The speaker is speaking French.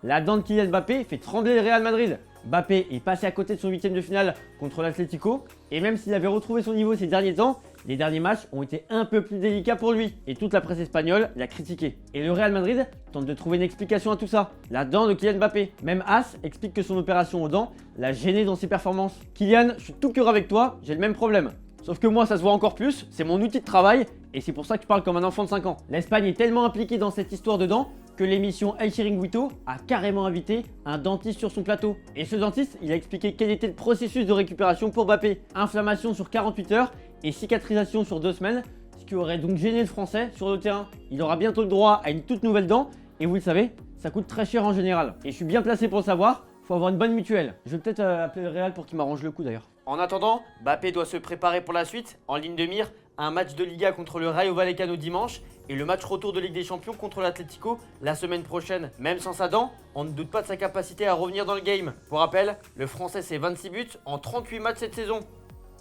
La dent de Kylian Mbappé fait trembler le Real Madrid. Mbappé est passé à côté de son huitième de finale contre l'Atlético et même s'il avait retrouvé son niveau ces derniers temps, les derniers matchs ont été un peu plus délicats pour lui et toute la presse espagnole l'a critiqué. Et le Real Madrid tente de trouver une explication à tout ça. La dent de Kylian Mbappé. Même As explique que son opération aux dents l'a gêné dans ses performances. Kylian, je suis tout cœur avec toi, j'ai le même problème. Sauf que moi ça se voit encore plus, c'est mon outil de travail et c'est pour ça que je parle comme un enfant de 5 ans. L'Espagne est tellement impliquée dans cette histoire de dents que l'émission El Chiringuito a carrément invité un dentiste sur son plateau. Et ce dentiste, il a expliqué quel était le processus de récupération pour Mbappé. Inflammation sur 48 heures et cicatrisation sur 2 semaines, ce qui aurait donc gêné le français sur le terrain. Il aura bientôt le droit à une toute nouvelle dent et vous le savez, ça coûte très cher en général. Et je suis bien placé pour le savoir, faut avoir une bonne mutuelle. Je vais peut-être appeler le Real pour qu'il m'arrange le coup d'ailleurs. En attendant, Mbappé doit se préparer pour la suite, en ligne de mire, un match de Liga contre le Rayo Vallecano dimanche et le match retour de Ligue des Champions contre l'Atlético la semaine prochaine. Même sans sa dent, on ne doute pas de sa capacité à revenir dans le game. Pour rappel, le français c'est 26 buts en 38 matchs cette saison.